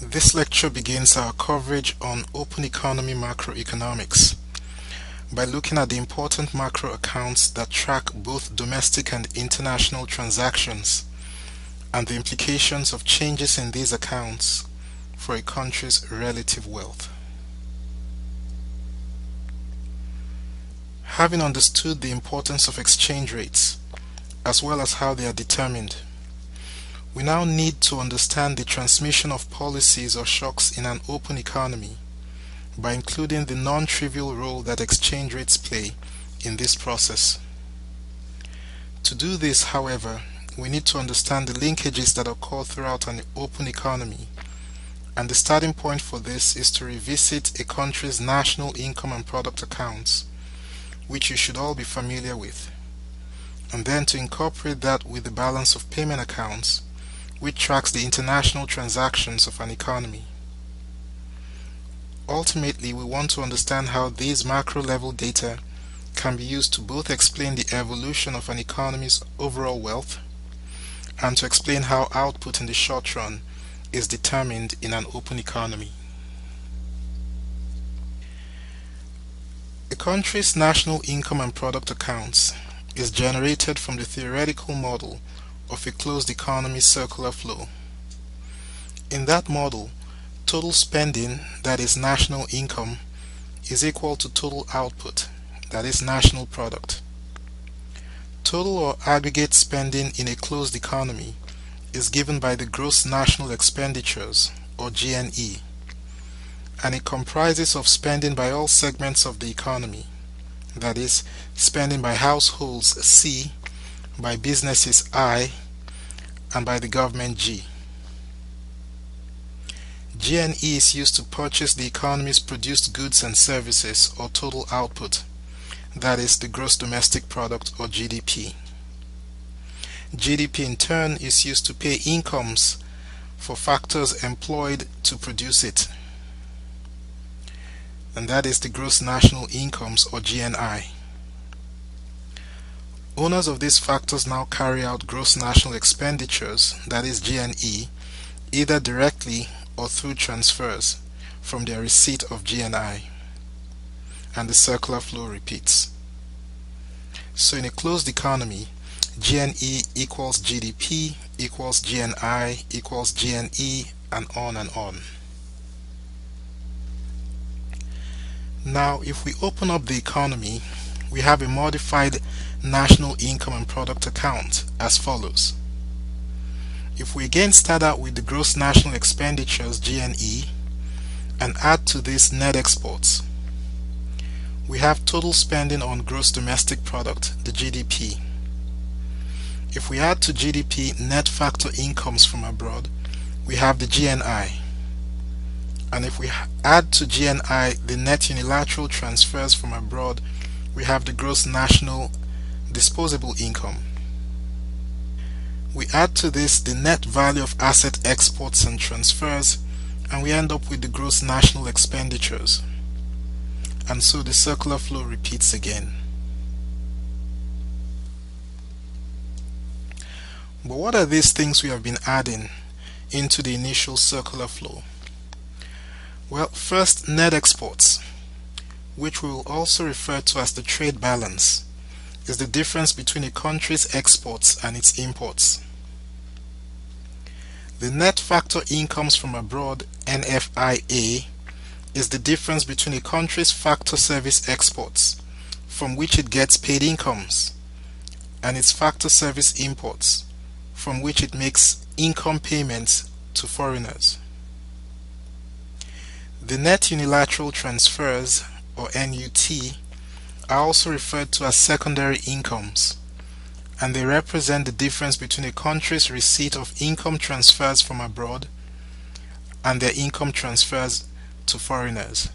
This lecture begins our coverage on open economy macroeconomics by looking at the important macro accounts that track both domestic and international transactions and the implications of changes in these accounts for a country's relative wealth. Having understood the importance of exchange rates, as well as how they are determined, we now need to understand the transmission of policies or shocks in an open economy by including the non-trivial role that exchange rates play in this process. To do this, however, we need to understand the linkages that occur throughout an open economy, and the starting point for this is to revisit a country's national income and product accounts, which you should all be familiar with, and then to incorporate that with the balance of payment accounts, which tracks the international transactions of an economy. Ultimately, we want to understand how these macro-level data can be used to both explain the evolution of an economy's overall wealth and to explain how output in the short run is determined in an open economy. A country's national income and product accounts is generated from the theoretical model of a closed economy circular flow. In that model, total spending, that is national income, is equal to total output, that is national product. Total or aggregate spending in a closed economy is given by the gross national expenditures, or GNE, and it comprises of spending by all segments of the economy, that is, spending by households C, by businesses I, and by the government G. GNE is used to purchase the economy's produced goods and services, or total output, that is, the gross domestic product, or GDP. GDP in turn is used to pay incomes for factors employed to produce it, and that is the gross national incomes, or GNI. Owners of these factors now carry out gross national expenditures, that is GNE, either directly or through transfers from their receipt of GNI, and the circular flow repeats. So in a closed economy, GNE equals GDP equals GNI equals GNE, and on and on. Now, if we open up the economy, we have a modified national income and product account as follows. If we again start out with the gross national expenditures GNE and add to this net exports, we have total spending on gross domestic product, the GDP. If we add to GDP net factor incomes from abroad, we have the GNI. And if we add to GNI the net unilateral transfers from abroad, we have the gross national disposable income. We add to this the net value of asset exports and transfers, and we end up with the gross national expenditures. And so the circular flow repeats again. But what are these things we have been adding into the initial circular flow? Well, first, net exports, which we will also refer to as the trade balance, is the difference between a country's exports and its imports. The net factor incomes from abroad, NFIA, is the difference between a country's factor service exports, from which it gets paid incomes, and its factor service imports, from which it makes income payments to foreigners. The net unilateral transfers, or NUT, are also referred to as secondary incomes, and they represent the difference between a country's receipt of income transfers from abroad and their income transfers to foreigners.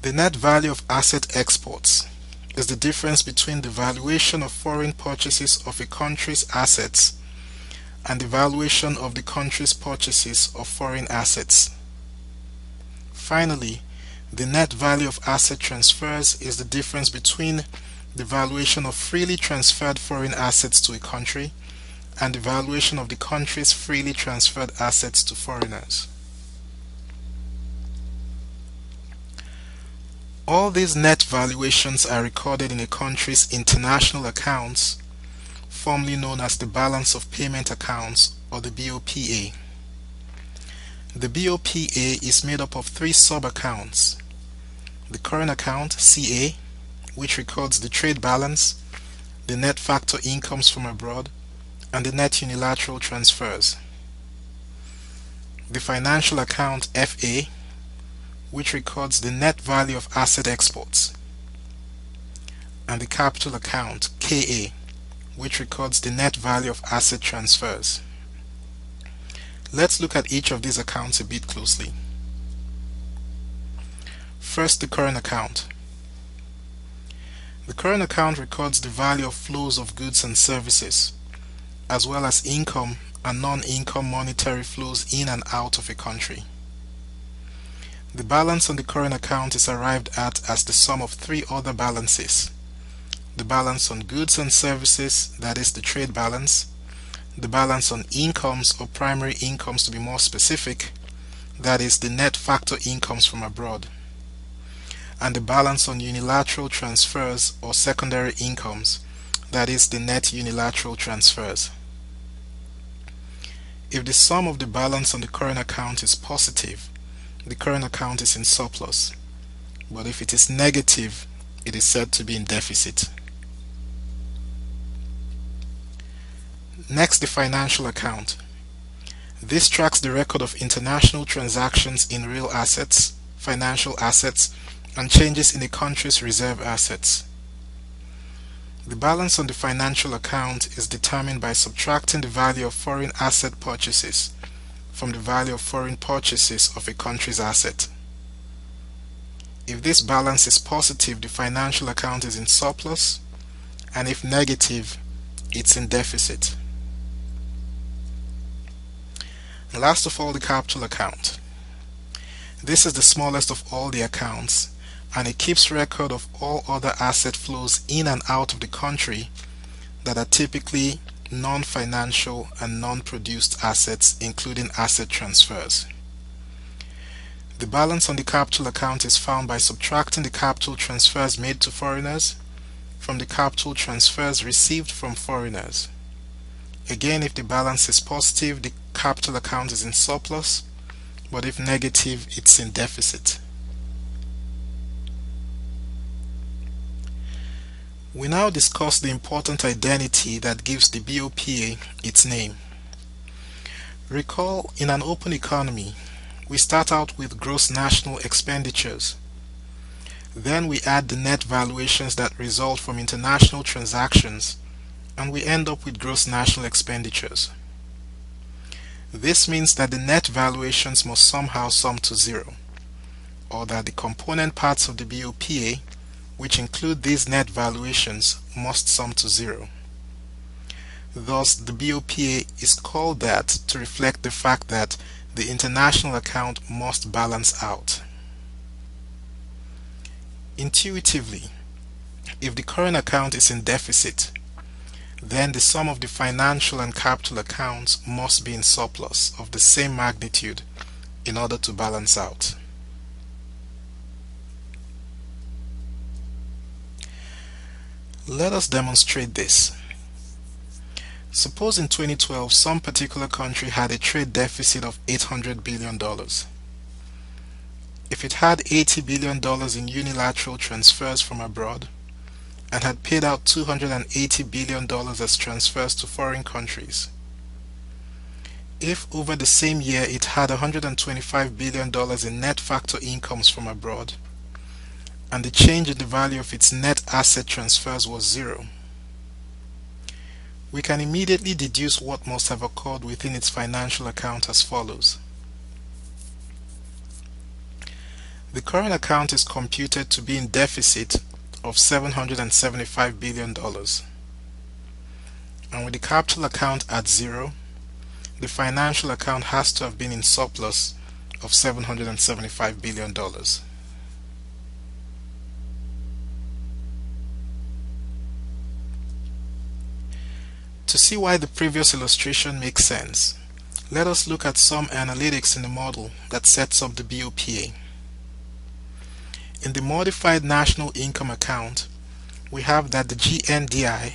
The net value of asset exports is the difference between the valuation of foreign purchases of a country's assets and the valuation of the country's purchases of foreign assets. Finally, the net value of asset transfers is the difference between the valuation of freely transferred foreign assets to a country and the valuation of the country's freely transferred assets to foreigners. All these net valuations are recorded in a country's international accounts, formerly known as the balance of payment accounts, or the BOPA. The BOPA is made up of three sub-accounts: the current account, CA, which records the trade balance, the net factor incomes from abroad, and the net unilateral transfers; the financial account, FA, which records the net value of asset exports; and the capital account, KA, which records the net value of asset transfers. Let's look at each of these accounts a bit closely. First, the current account. The current account records the value of flows of goods and services, as well as income and non-income monetary flows in and out of a country. The balance on the current account is arrived at as the sum of three other balances: the balance on goods and services, that is the trade balance; the balance on incomes, or primary incomes to be more specific, that is the net factor incomes from abroad; and the balance on unilateral transfers, or secondary incomes, that is the net unilateral transfers. If the sum of the balance on the current account is positive, the current account is in surplus, but if it is negative, it is said to be in deficit. Next, the financial account. This tracks the record of international transactions in real assets, financial assets, and changes in a country's reserve assets. The balance on the financial account is determined by subtracting the value of foreign asset purchases from the value of foreign purchases of a country's asset. If this balance is positive, the financial account is in surplus, and if negative, it's in deficit. And last of all, the capital account. This is the smallest of all the accounts, and it keeps record of all other asset flows in and out of the country that are typically non-financial and non-produced assets, including asset transfers. The balance on the capital account is found by subtracting the capital transfers made to foreigners from the capital transfers received from foreigners. Again, if the balance is positive, the capital account is in surplus, but if negative, it's in deficit. We now discuss the important identity that gives the BOPA its name. Recall, in an open economy, we start out with gross national expenditures. Then we add the net valuations that result from international transactions, and we end up with gross national expenditures. This means that the net valuations must somehow sum to zero, or that the component parts of the BOPA, which include these net valuations, must sum to zero. Thus, the BOPA is called that to reflect the fact that the international account must balance out. Intuitively, if the current account is in deficit, then the sum of the financial and capital accounts must be in surplus of the same magnitude in order to balance out. Let us demonstrate this. Suppose in 2012 some particular country had a trade deficit of $800 billion. If it had $80 billion in unilateral transfers from abroad and had paid out $280 billion as transfers to foreign countries, if over the same year it had $125 billion in net factor incomes from abroad, and the change in the value of its net asset transfers was zero, we can immediately deduce what must have occurred within its financial account as follows. The current account is computed to be in deficit of $775 billion, and with the capital account at zero, the financial account has to have been in surplus of $775 billion. To To see why the previous illustration makes sense, let us look at some analytics in the model that sets up the BOPA. In the modified national income account, we have that the GNDI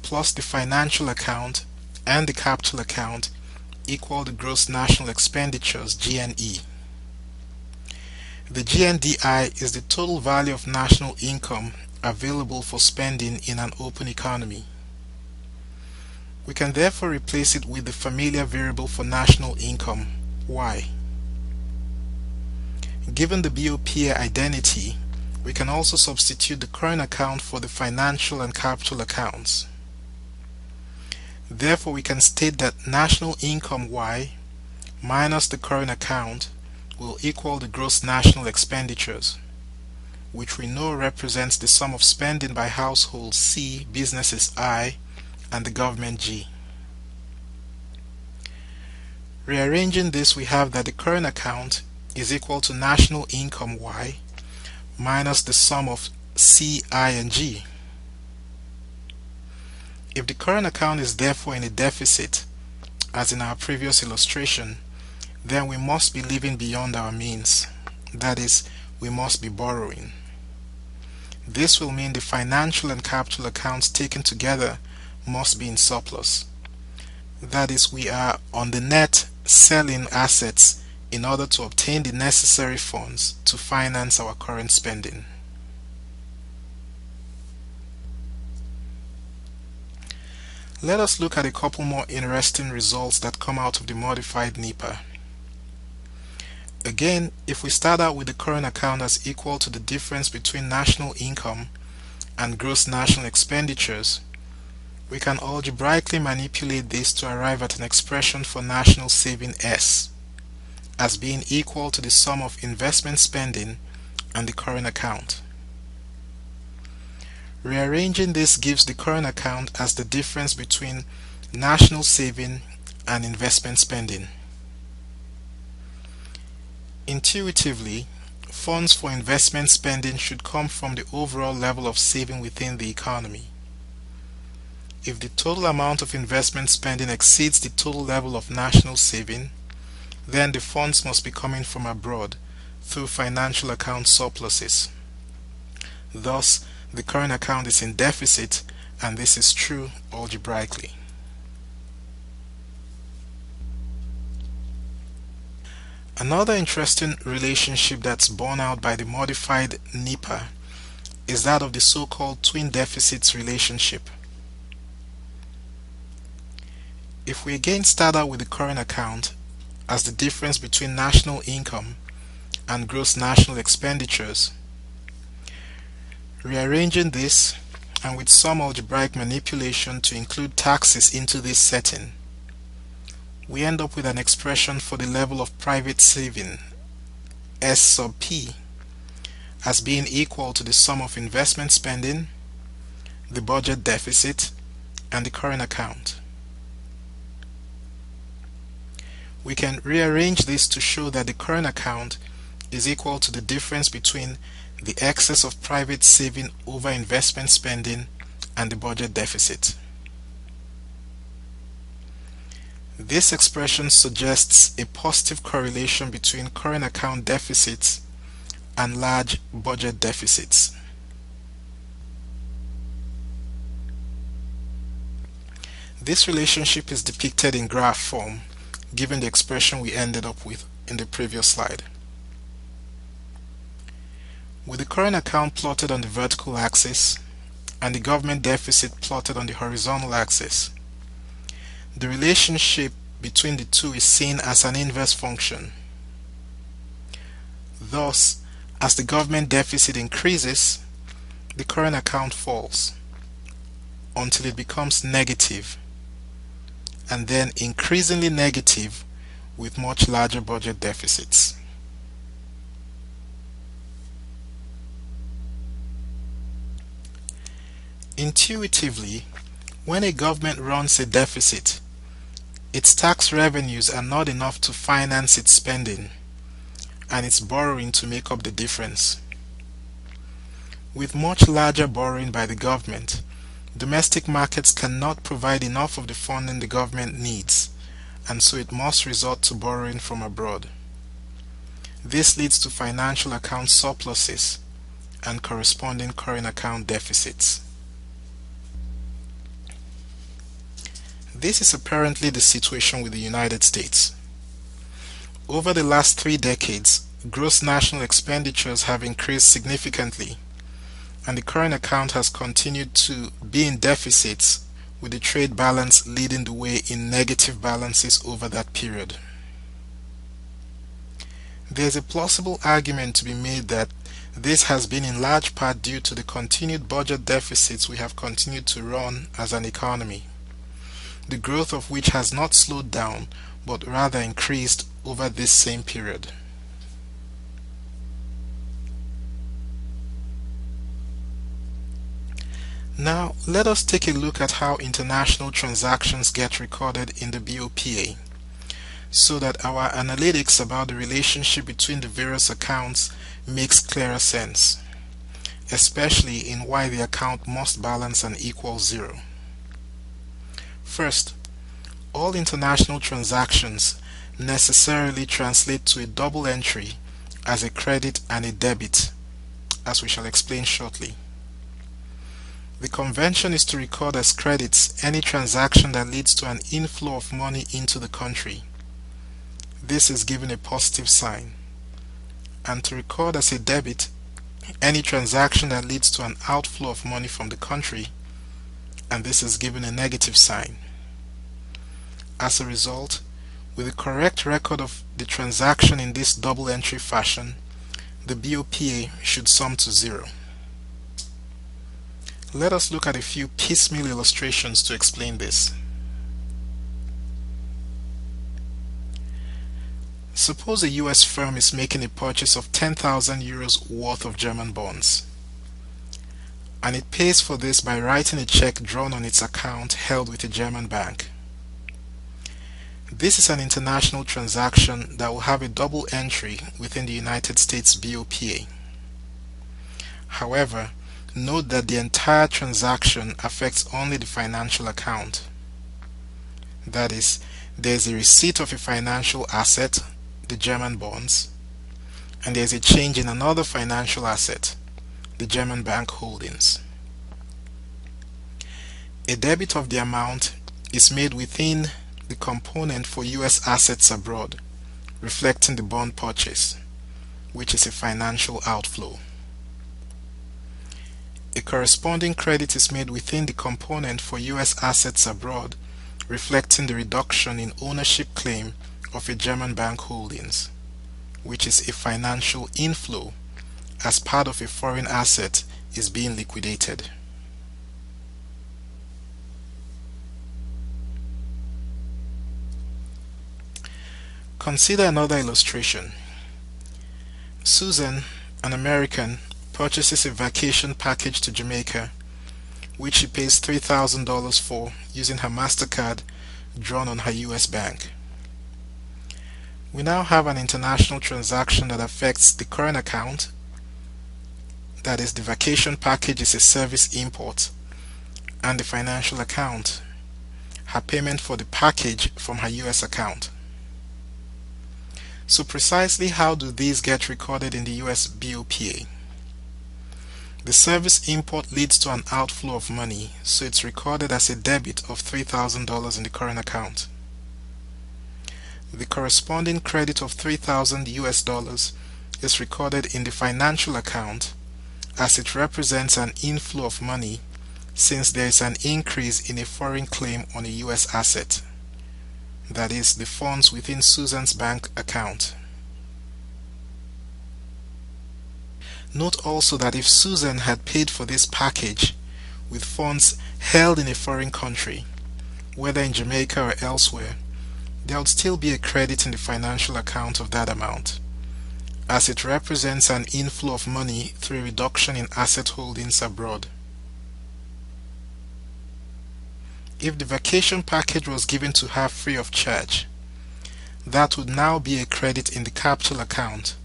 plus the financial account and the capital account equal the gross national expenditures GNE. The GNDI is the total value of national income available for spending in an open economy. We can therefore replace it with the familiar variable for national income, Y. Given the BOPA identity, we can also substitute the current account for the financial and capital accounts. Therefore, we can state that national income Y minus the current account will equal the gross national expenditures, which we know represents the sum of spending by households C, businesses I, and the government G. Rearranging this, we have that the current account is equal to national income Y minus the sum of C, I, and G. If the current account is therefore in a deficit, as in our previous illustration, then we must be living beyond our means. That is, we must be borrowing. This will mean the financial and capital accounts taken together must be in surplus. That is, we are on the net selling assets in order to obtain the necessary funds to finance our current spending. Let us look at a couple more interesting results that come out of the modified NIPA. Again, if we start out with the current account as equal to the difference between national income and gross national expenditures, we can algebraically manipulate this to arrive at an expression for national saving S as being equal to the sum of investment spending and the current account. Rearranging this gives the current account as the difference between national saving and investment spending. Intuitively, funds for investment spending should come from the overall level of saving within the economy. If the total amount of investment spending exceeds the total level of national saving, then the funds must be coming from abroad through financial account surpluses. Thus, the current account is in deficit, and this is true algebraically. Another interesting relationship that's borne out by the modified NIPA is that of the so-called twin deficits relationship. If we again start out with the current account as the difference between national income and gross national expenditures, rearranging this and with some algebraic manipulation to include taxes into this setting, we end up with an expression for the level of private saving, S sub P, as being equal to the sum of investment spending, the budget deficit, and the current account. We can rearrange this to show that the current account is equal to the difference between the excess of private saving over investment spending and the budget deficit. This expression suggests a positive correlation between current account deficits and large budget deficits. This relationship is depicted in graph form, given the expression we ended up with in the previous slide. With the current account plotted on the vertical axis and the government deficit plotted on the horizontal axis, the relationship between the two is seen as an inverse function. Thus, as the government deficit increases, the current account falls until it becomes negative, and then increasingly negative with much larger budget deficits. Intuitively, when a government runs a deficit, its tax revenues are not enough to finance its spending, and it's borrowing to make up the difference. With much larger borrowing by the government, Domestic markets cannot provide enough of the funding the government needs, and so it must resort to borrowing from abroad. This leads to financial account surpluses and corresponding current account deficits. This is apparently the situation with the United States. Over the last 3 decades, gross national expenditures have increased significantly, and the current account has continued to be in deficits, with the trade balance leading the way in negative balances over that period. There is a plausible argument to be made that this has been in large part due to the continued budget deficits we have continued to run as an economy, the growth of which has not slowed down but rather increased over this same period. Now, let us take a look at how international transactions get recorded in the BOPA, so that our analytics about the relationship between the various accounts makes clearer sense, especially in why the account must balance and equal zero. First, all international transactions necessarily translate to a double entry as a credit and a debit, as we shall explain shortly. The convention is to record as credits any transaction that leads to an inflow of money into the country. This is given a positive sign. And to record as a debit any transaction that leads to an outflow of money from the country, and this is given a negative sign. As a result, with a correct record of the transaction in this double entry fashion, the BOPA should sum to zero. Let us look at a few piecemeal illustrations to explain this. Suppose a US firm is making a purchase of 10,000 euros worth of German bonds, and it pays for this by writing a check drawn on its account held with a German bank. This is an international transaction that will have a double entry within the United States BOPA. However, note that the entire transaction affects only the financial account. That is, there is a receipt of a financial asset, the German bonds, and there is a change in another financial asset, the German bank holdings. A debit of the amount is made within the component for US assets abroad, reflecting the bond purchase, which is a financial outflow. A corresponding credit is made within the component for US assets abroad, reflecting the reduction in ownership claim of a German bank holdings, which is a financial inflow as part of a foreign asset is being liquidated. Consider another illustration. Susan, an American, purchases a vacation package to Jamaica, which she pays $3,000 for using her MasterCard drawn on her US bank. We now have an international transaction that affects the current account, that is, the vacation package is a service import, and the financial account, her payment for the package from her US account. So precisely how do these get recorded in the US BOPA? The service import leads to an outflow of money, so it's recorded as a debit of $3,000 in the current account. The corresponding credit of $3,000 is recorded in the financial account as it represents an inflow of money since there is an increase in a foreign claim on a US asset, that is, the funds within Susan's bank account. Note also that if Susan had paid for this package with funds held in a foreign country, whether in Jamaica or elsewhere, there would still be a credit in the financial account of that amount, as it represents an inflow of money through a reduction in asset holdings abroad. If the vacation package was given to her free of charge, that would now be a credit in the capital account,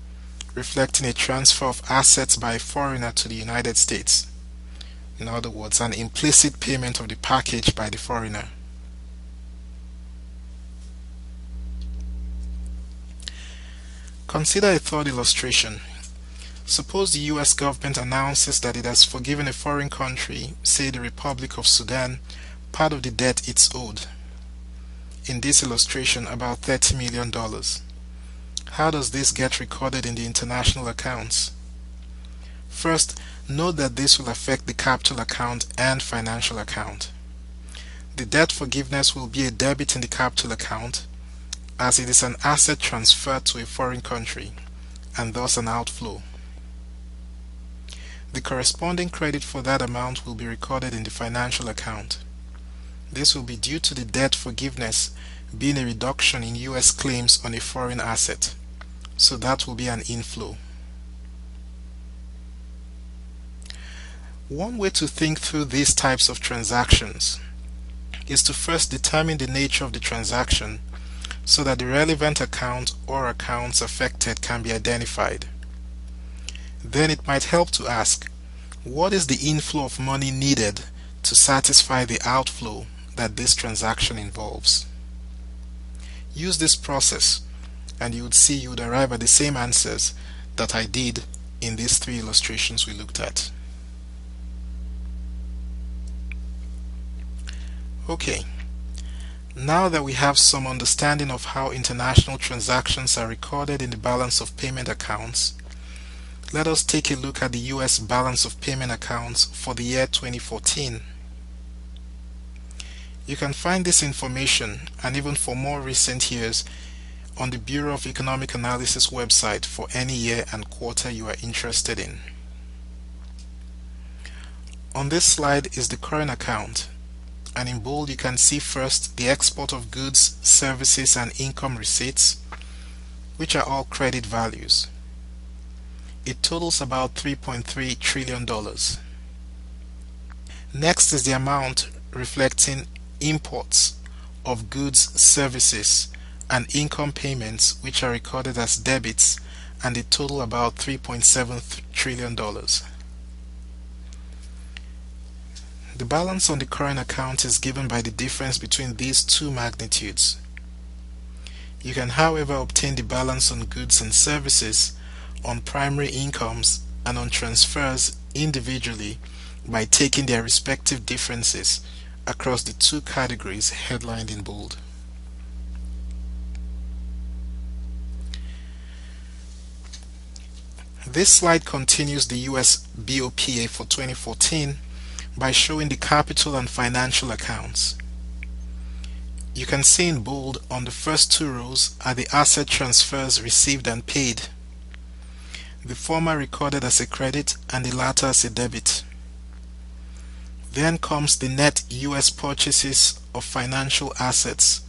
reflecting a transfer of assets by a foreigner to the United States, In other words, an implicit payment of the package by the foreigner. Consider a third illustration. Suppose the US government announces that it has forgiven a foreign country, say the Republic of Sudan, part of the debt it's owed. In this illustration, about $30 million. How does this get recorded in the international accounts? First, note that this will affect the capital account and financial account. The debt forgiveness will be a debit in the capital account, as it is an asset transferred to a foreign country, and thus an outflow. The corresponding credit for that amount will be recorded in the financial account. This will be due to the debt forgiveness being a reduction in US claims on a foreign asset, so that will be an inflow. One way to think through these types of transactions is to first determine the nature of the transaction so that the relevant account or accounts affected can be identified. Then it might help to ask, what is the inflow of money needed to satisfy the outflow that this transaction involves? Use this process and you would see you would arrive at the same answers that I did in these three illustrations we looked at. Okay, now that we have some understanding of how international transactions are recorded in the balance of payment accounts, let us take a look at the US balance of payment accounts for the year 2014. You can find this information, and even for more recent years, on the Bureau of Economic Analysis website for any year and quarter you are interested in. On this slide is the current account, and in bold you can see first the export of goods, services, and income receipts, which are all credit values. It totals about $3.3 trillion. Next is the amount reflecting imports of goods, services, and income payments, which are recorded as debits, and they total about $3.7 trillion. The balance on the current account is given by the difference between these two magnitudes. You can, however, obtain the balance on goods and services, on primary incomes, and on transfers individually by taking their respective differences across the two categories headlined in bold. This slide continues the US BOPA for 2014 by showing the capital and financial accounts. You can see in bold on the first two rows are the asset transfers received and paid, the former recorded as a credit and the latter as a debit. Then comes the net US purchases of financial assets,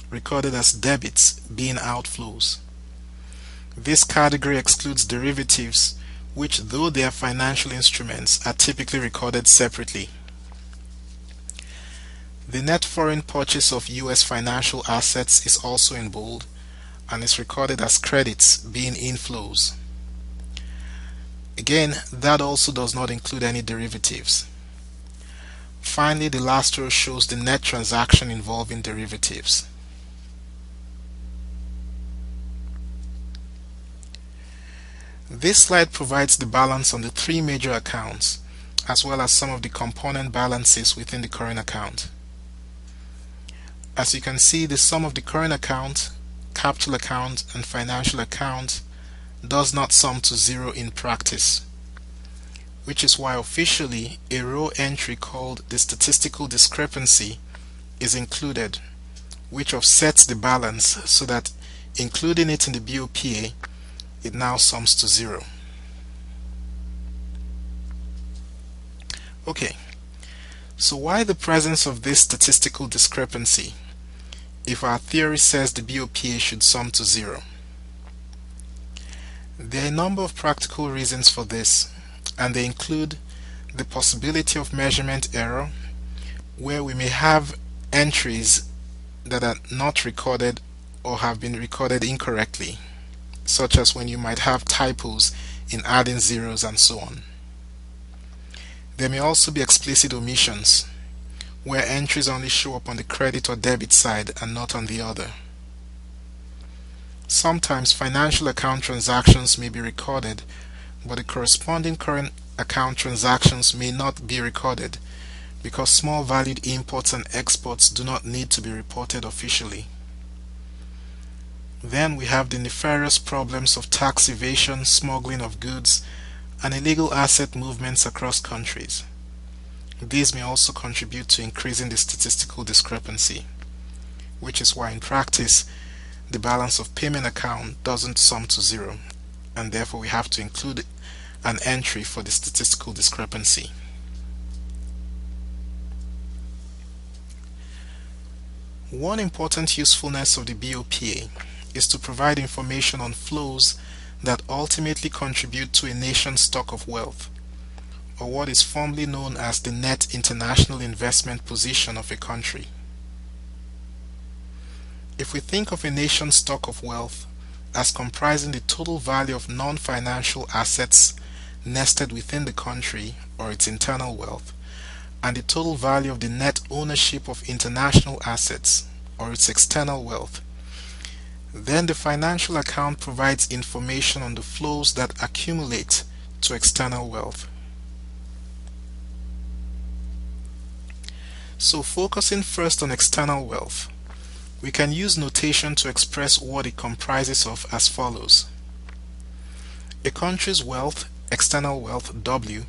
recorded as debits, being outflows. This category excludes derivatives, which, though they are financial instruments, are typically recorded separately. The net foreign purchase of US financial assets is also in bold and is recorded as credits, being inflows. Again, that also does not include any derivatives. Finally, the last row shows the net transaction involving derivatives. This slide provides the balance on the three major accounts, as well as some of the component balances within the current account. As you can see, the sum of the current account, capital account, and financial account does not sum to zero in practice, which is why officially a row entry called the statistical discrepancy is included, which offsets the balance so that including it in the BOPA, it now sums to zero. Okay, so why the presence of this statistical discrepancy if our theory says the BOPA should sum to zero? There are a number of practical reasons for this, and they include the possibility of measurement error, where we may have entries that are not recorded or have been recorded incorrectly, such as when you might have typos in adding zeros and so on. There may also be explicit omissions, where entries only show up on the credit or debit side and not on the other. Sometimes financial account transactions may be recorded, but the corresponding current account transactions may not be recorded because small valued imports and exports do not need to be reported officially. Then we have the nefarious problems of tax evasion, smuggling of goods, and illegal asset movements across countries. These may also contribute to increasing the statistical discrepancy, which is why in practice the balance of payment account doesn't sum to zero, and therefore we have to include an entry for the statistical discrepancy. One important usefulness of the BOPA is to provide information on flows that ultimately contribute to a nation's stock of wealth, or what is formally known as the net international investment position of a country. If we think of a nation's stock of wealth as comprising the total value of non-financial assets nested within the country or its internal wealth, and the total value of the net ownership of international assets or its external wealth, then the financial account provides information on the flows that accumulate to external wealth. So focusing first on external wealth, we can use notation to express what it comprises of as follows. A country's wealth, external wealth, W,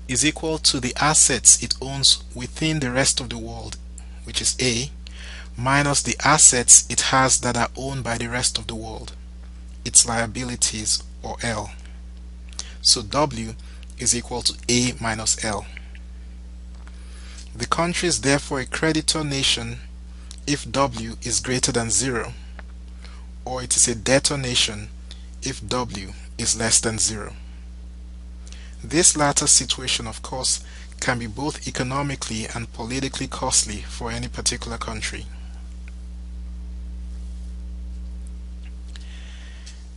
is equal to the assets it owns within the rest of the world, which is A, minus the assets it has that are owned by the rest of the world, its liabilities, or L. So W is equal to A minus L. The country is therefore a creditor nation if W is greater than 0, or it is a debtor nation if W is less than 0. This latter situation, of course, can be both economically and politically costly for any particular country.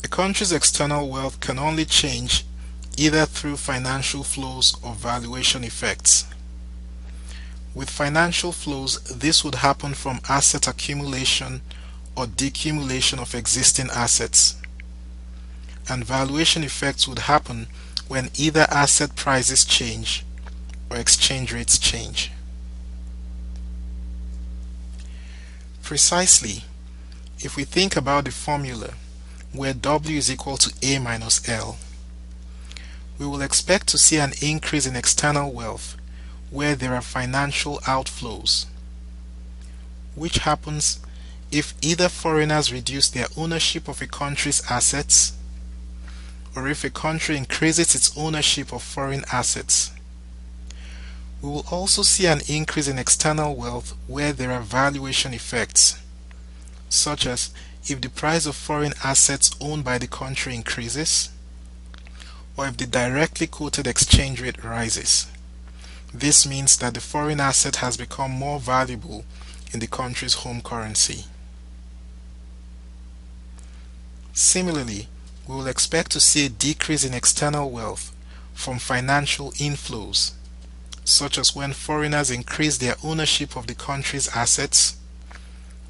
A country's external wealth can only change either through financial flows or valuation effects. With financial flows, this would happen from asset accumulation or decumulation of existing assets, and valuation effects would happen when either asset prices change or exchange rates change. Precisely, if we think about the formula where W is equal to A minus L, we will expect to see an increase in external wealth where there are financial outflows, which happens if either foreigners reduce their ownership of a country's assets, or if a country increases its ownership of foreign assets. We will also see an increase in external wealth where there are valuation effects, such as if the price of foreign assets owned by the country increases, or if the directly quoted exchange rate rises. This means that the foreign asset has become more valuable in the country's home currency. Similarly, we will expect to see a decrease in external wealth from financial inflows, such as when foreigners increase their ownership of the country's assets,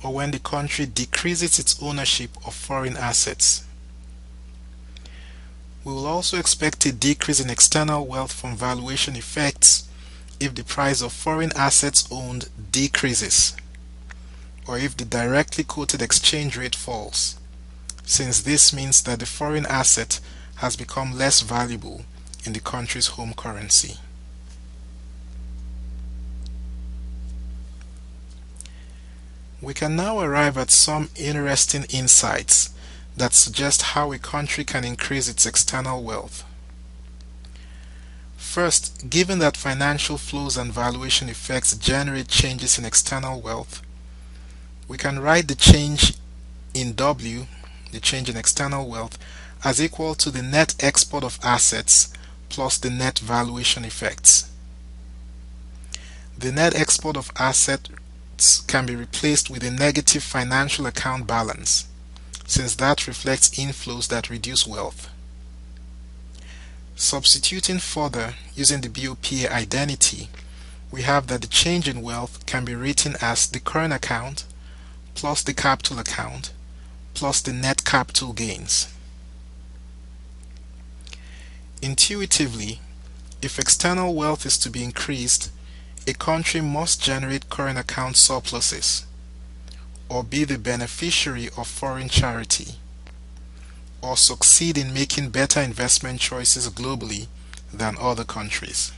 or when the country decreases its ownership of foreign assets. We will also expect a decrease in external wealth from valuation effects if the price of foreign assets owned decreases, or if the directly quoted exchange rate falls, since this means that the foreign asset has become less valuable in the country's home currency. We can now arrive at some interesting insights that suggest how a country can increase its external wealth. First, given that financial flows and valuation effects generate changes in external wealth, we can write the change in W, the change in external wealth, as equal to the net export of assets plus the net valuation effects. The net export of assets can be replaced with a negative financial account balance, since that reflects inflows that reduce wealth. Substituting further using the BOPA identity, we have that the change in wealth can be written as the current account plus the capital account plus the net capital gains. Intuitively, if external wealth is to be increased, a country must generate current account surpluses or be the beneficiary of foreign charity, or succeed in making better investment choices globally than other countries.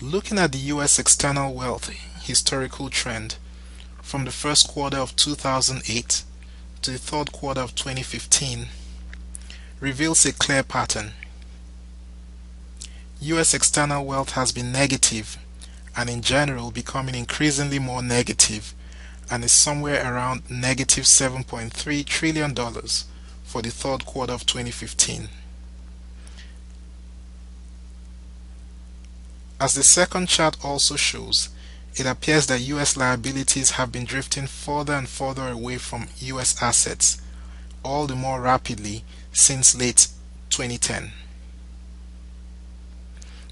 Looking at the US external wealth historical trend from the first quarter of 2008 to the third quarter of 2015 reveals a clear pattern. US external wealth has been negative and in general becoming increasingly more negative, and is somewhere around negative $7.3 trillion for the third quarter of 2015. As the second chart also shows, it appears that US liabilities have been drifting further and further away from US assets, all the more rapidly since late 2010.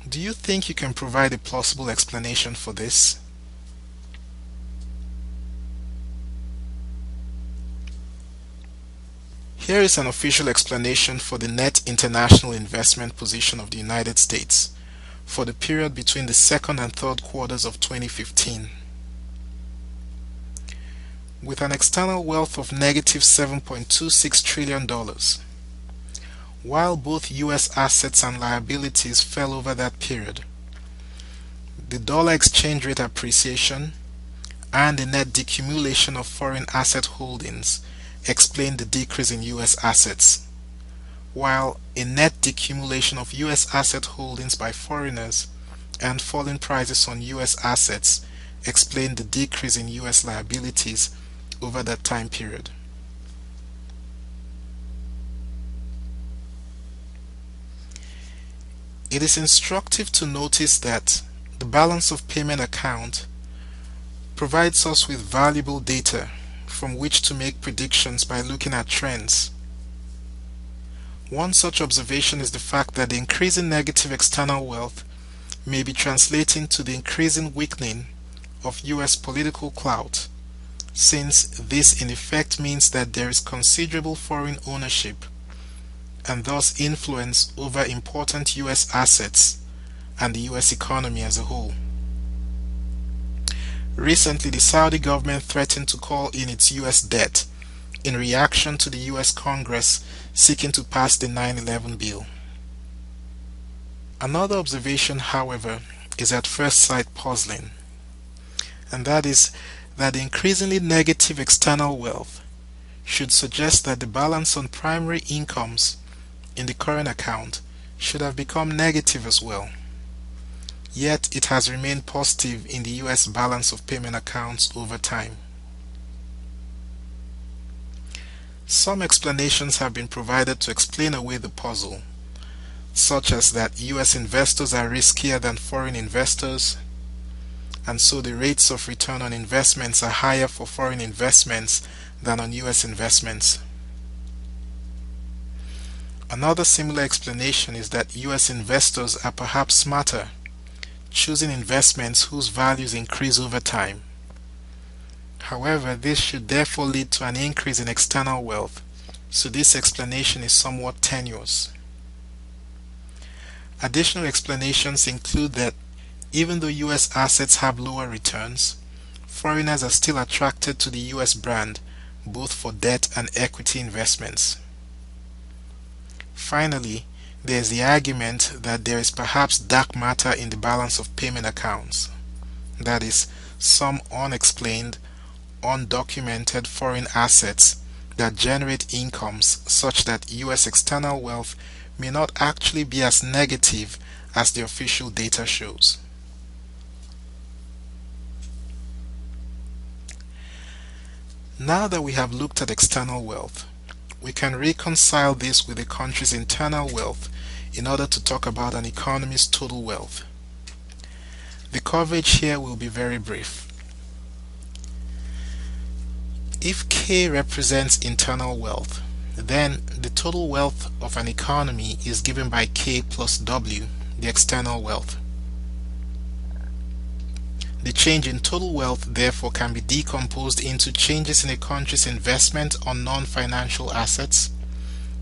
Do you think you can provide a plausible explanation for this? Here is an official explanation for the net international investment position of the United States for the period between the second and third quarters of 2015. With an external wealth of negative $7.26 trillion, while both US assets and liabilities fell over that period, the dollar exchange rate appreciation and the net decumulation of foreign asset holdings explained the decrease in US assets, while a net decumulation of US asset holdings by foreigners and falling prices on US assets explained the decrease in US liabilities over that time period. It is instructive to notice that the balance of payment account provides us with valuable data from which to make predictions by looking at trends. One such observation is the fact that the increasing negative external wealth may be translating to the increasing weakening of US political clout, since this in effect means that there is considerable foreign ownership and thus influence over important US assets and the US economy as a whole. Recently, the Saudi government threatened to call in its US debt in reaction to the US Congress seeking to pass the 9/11 bill. Another observation, however, is at first sight puzzling, and that is that the increasingly negative external wealth should suggest that the balance on primary incomes in the current account should have become negative as well. Yet it has remained positive in the US balance of payment accounts over time. Some explanations have been provided to explain away the puzzle, such as that US investors are riskier than foreign investors, and so the rates of return on investments are higher for foreign investments than on US investments. Another similar explanation is that US investors are perhaps smarter, choosing investments whose values increase over time. However, this should therefore lead to an increase in external wealth, so this explanation is somewhat tenuous. Additional explanations include that even though US assets have lower returns, foreigners are still attracted to the US brand both for debt and equity investments. Finally, there is the argument that there is perhaps dark matter in the balance of payment accounts, that is, some unexplained, undocumented foreign assets that generate incomes such that US external wealth may not actually be as negative as the official data shows. Now that we have looked at external wealth, we can reconcile this with a country's internal wealth in order to talk about an economy's total wealth. The coverage here will be very brief. If K represents internal wealth, then the total wealth of an economy is given by K plus W, the external wealth. The change in total wealth therefore can be decomposed into changes in a country's investment on non-financial assets,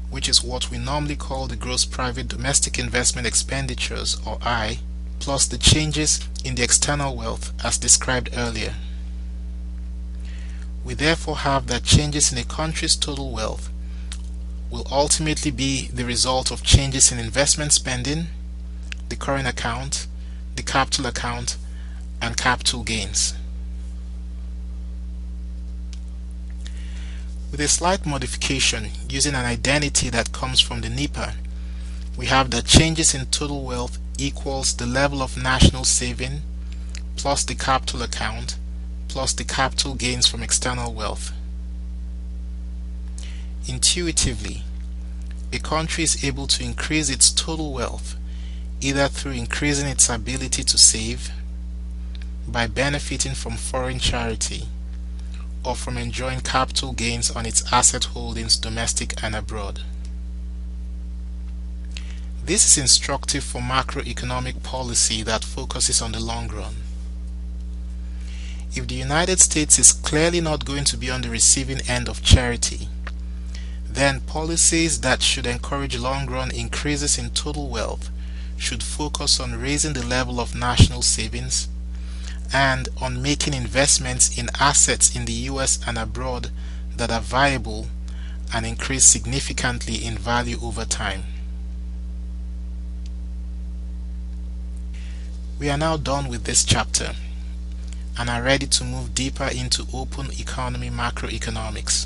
which is what we normally call the gross private domestic investment expenditures, or I, plus the changes in the external wealth as described earlier. We therefore have that changes in a country's total wealth will ultimately be the result of changes in investment spending, the current account, the capital account, and capital gains. With a slight modification using an identity that comes from the NIPA, we have that changes in total wealth equals the level of national saving plus the capital account plus the capital gains from external wealth. Intuitively, a country is able to increase its total wealth either through increasing its ability to save, by benefiting from foreign charity, or from enjoying capital gains on its asset holdings domestic and abroad. This is instructive for macroeconomic policy that focuses on the long run. If the United States is clearly not going to be on the receiving end of charity, then policies that should encourage long-run increases in total wealth should focus on raising the level of national savings and on making investments in assets in the US and abroad that are viable and increase significantly in value over time. We are now done with this chapter and are ready to move deeper into open economy macroeconomics.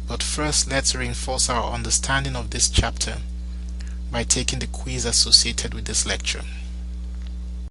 But first, let's reinforce our understanding of this chapter by taking the quiz associated with this lecture.